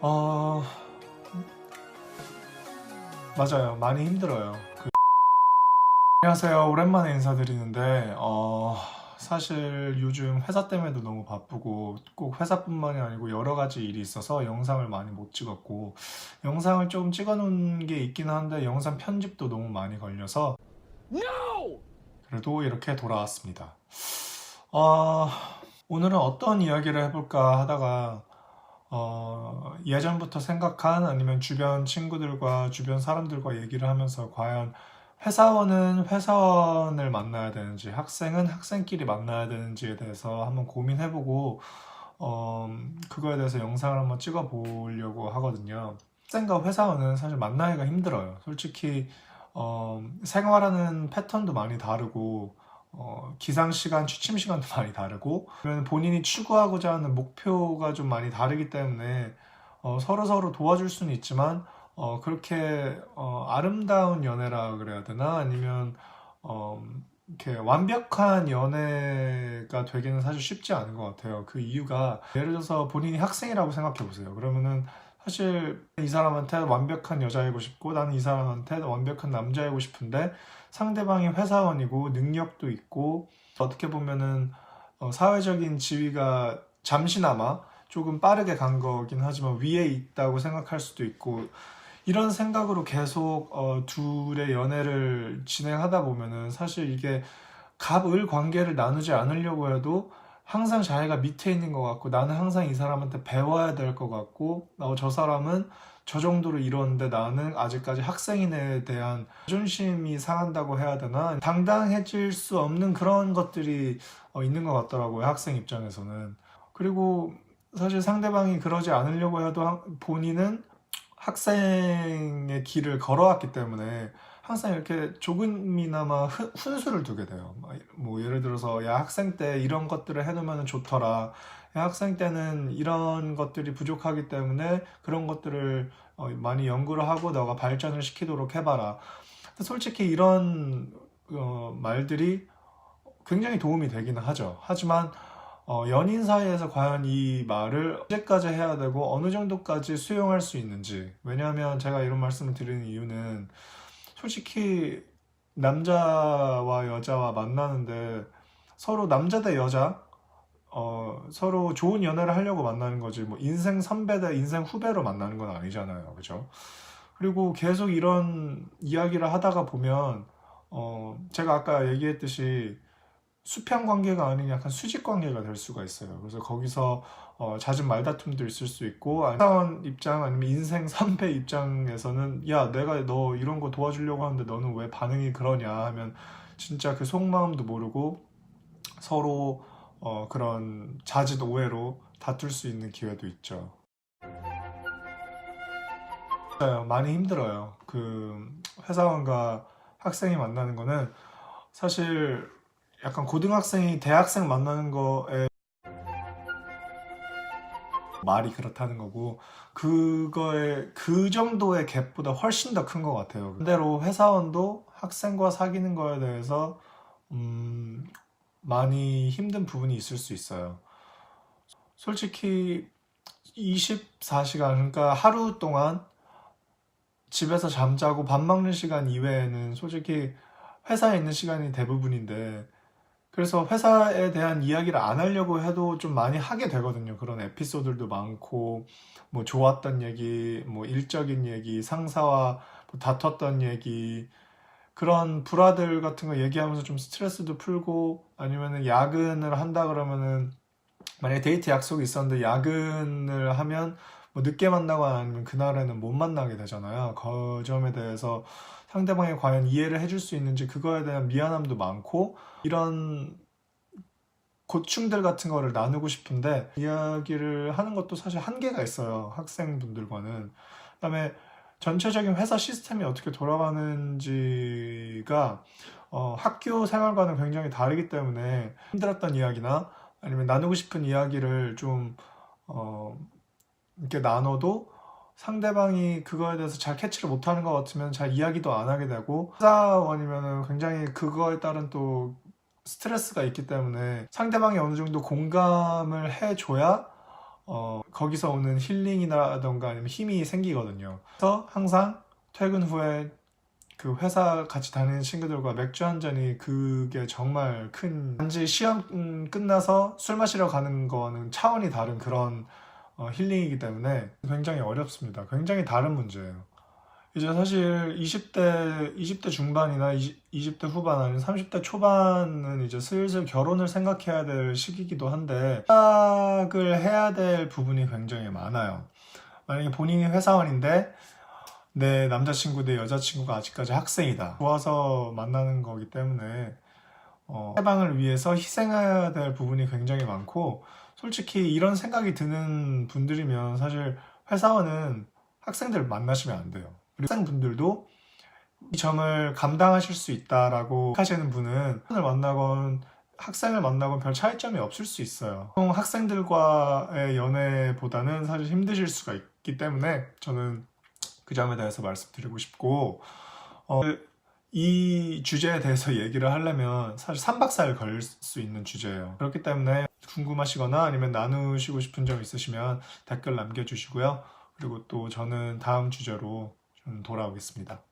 어, 맞아요. 많이 힘들어요. 안녕하세요. 오랜만에 인사드리는데, 사실 요즘 회사 때문에도 너무 바쁘고, 꼭 회사뿐만이 아니고 여러 가지 일이 있어서 영상을 많이 못 찍었고, 영상을 좀 찍어 놓은 게 있긴 한데, 영상 편집도 너무 많이 걸려서, 그래도 이렇게 돌아왔습니다. 어, 오늘은 어떤 이야기를 해볼까 하다가, 예전부터 생각한 아니면 주변 친구들과 주변 사람들과 얘기를 하면서 과연 회사원은 회사원을 만나야 되는지 학생은 학생끼리 만나야 되는지에 대해서 한번 고민해보고 그거에 대해서 영상을 한번 찍어보려고 하거든요. 학생과 회사원은 사실 만나기가 힘들어요. 솔직히 생활하는 패턴도 많이 다르고 기상시간, 취침시간도 많이 다르고 본인이 추구하고자 하는 목표가 좀 많이 다르기 때문에 서로서로 도와줄 수는 있지만 그렇게 아름다운 연애라 그래야 되나? 아니면 이렇게 완벽한 연애가 되기는 사실 쉽지 않은 것 같아요. 그 이유가 예를 들어서 본인이 학생이라고 생각해 보세요. 그러면은 사실 이 사람한테 완벽한 여자이고 싶고 나는 이 사람한테 완벽한 남자이고 싶은데 상대방이 회사원이고 능력도 있고 어떻게 보면은 사회적인 지위가 잠시나마 조금 빠르게 간 거긴 하지만 위에 있다고 생각할 수도 있고 이런 생각으로 계속 둘의 연애를 진행하다 보면은 사실 이게 갑을 관계를 나누지 않으려고 해도 항상 자기가 밑에 있는 것 같고 나는 항상 이 사람한테 배워야 될 것 같고 저 사람은 저 정도로 이러는데 나는 아직까지 학생인에 대한 자존심이 상한다고 해야 되나 당당해질 수 없는 그런 것들이 있는 것 같더라고요, 학생 입장에서는. 그리고 사실 상대방이 그러지 않으려고 해도 본인은 학생의 길을 걸어왔기 때문에 항상 이렇게 조금이나마 훈수를 두게 돼요. 뭐 예를 들어서 야 학생 때 이런 것들을 해놓으면 좋더라. 야 학생 때는 이런 것들이 부족하기 때문에 그런 것들을 많이 연구를 하고 너가 발전을 시키도록 해봐라. 솔직히 이런 말들이 굉장히 도움이 되기는 하죠. 하지만 연인 사이에서 과연 이 말을 언제까지 해야 되고 어느 정도까지 수용할 수 있는지. 왜냐하면 제가 이런 말씀을 드리는 이유는 솔직히 남자와 여자와 만나는데 서로 남자 대 여자 서로 좋은 연애를 하려고 만나는 거지 뭐 인생 선배 대 인생 후배로 만나는 건 아니잖아요. 그죠? 그리고 계속 이런 이야기를 하다가 보면 제가 아까 얘기했듯이 수평 관계가 아닌 약간 수직 관계가 될 수가 있어요. 그래서 거기서 잦은 말다툼도 있을 수 있고 사원 입장 아니면 인생 선배 입장에서는 야 내가 너 이런 거 도와주려고 하는데 너는 왜 반응이 그러냐 하면 진짜 그 속마음도 모르고 서로 그런 자짓 오해로 다툴 수 있는 기회도 있죠. 맞아요. 많이 힘들어요. 그 회사원과 학생이 만나는 거는 사실 약간 고등학생이 대학생 만나는 거에 말이 그렇다는 거고 그거에 그 정도의 갭보다 훨씬 더 큰 것 같아요. 반대로 회사원도 학생과 사귀는 거에 대해서 많이 힘든 부분이 있을 수 있어요. 솔직히 24시간 그러니까 하루 동안 집에서 잠자고 밥 먹는 시간 이외에는 솔직히 회사에 있는 시간이 대부분인데 그래서 회사에 대한 이야기를 안 하려고 해도 좀 많이 하게 되거든요. 그런 에피소드들도 많고, 뭐 좋았던 얘기, 뭐 일적인 얘기, 상사와 뭐 다퉜던 얘기, 그런 불화들 같은 거 얘기하면서 좀 스트레스도 풀고, 아니면은 야근을 한다 그러면은, 만약에 데이트 약속이 있었는데 야근을 하면 뭐 늦게 만나거나 아니면 그날에는 못 만나게 되잖아요. 그 점에 대해서 상대방이 과연 이해를 해줄 수 있는지 그거에 대한 미안함도 많고 이런 고충들 같은 거를 나누고 싶은데 이야기를 하는 것도 사실 한계가 있어요. 학생분들과는. 그다음에 전체적인 회사 시스템이 어떻게 돌아가는지가 학교 생활과는 굉장히 다르기 때문에 힘들었던 이야기나 아니면 나누고 싶은 이야기를 좀 어, 이렇게 나눠도 상대방이 그거에 대해서 잘 캐치를 못하는 것 같으면 잘 이야기도 안 하게 되고 회사원이면은 굉장히 그거에 따른 또 스트레스가 있기 때문에 상대방이 어느 정도 공감을 해줘야 거기서 오는 힐링이라던가 아니면 힘이 생기거든요. 그래서 항상 퇴근 후에 그 회사 같이 다니는 친구들과 맥주 한 잔이 그게 정말 큰, 단지 시험 끝나서 술 마시러 가는 거는 차원이 다른 그런 힐링이기 때문에 굉장히 어렵습니다. 굉장히 다른 문제예요. 이제 사실 20대 중반이나 20대 후반 아니면 30대 초반은 이제 슬슬 결혼을 생각해야 될 시기이기도 한데 생각을 해야 될 부분이 굉장히 많아요. 만약에 본인이 회사원인데 내 남자친구, 내 여자친구가 아직까지 학생이다. 좋아서 만나는 거기 때문에 해방을 위해서 희생해야 될 부분이 굉장히 많고, 솔직히 이런 생각이 드는 분들이면 사실 회사원은 학생들 만나시면 안 돼요. 그리고 학생분들도 이 점을 감당하실 수 있다라고 하시는 분은 학생을 만나건 별 차이점이 없을 수 있어요. 보통 학생들과의 연애보다는 사실 힘드실 수가 있기 때문에 저는 그 점에 대해서 말씀드리고 싶고, 이 주제에 대해서 얘기를 하려면 사실 3박 4일 걸릴 수 있는 주제예요. 그렇기 때문에 궁금하시거나 아니면 나누시고 싶은 점 있으시면 댓글 남겨주시고요. 그리고 또 저는 다음 주제로 좀 돌아오겠습니다.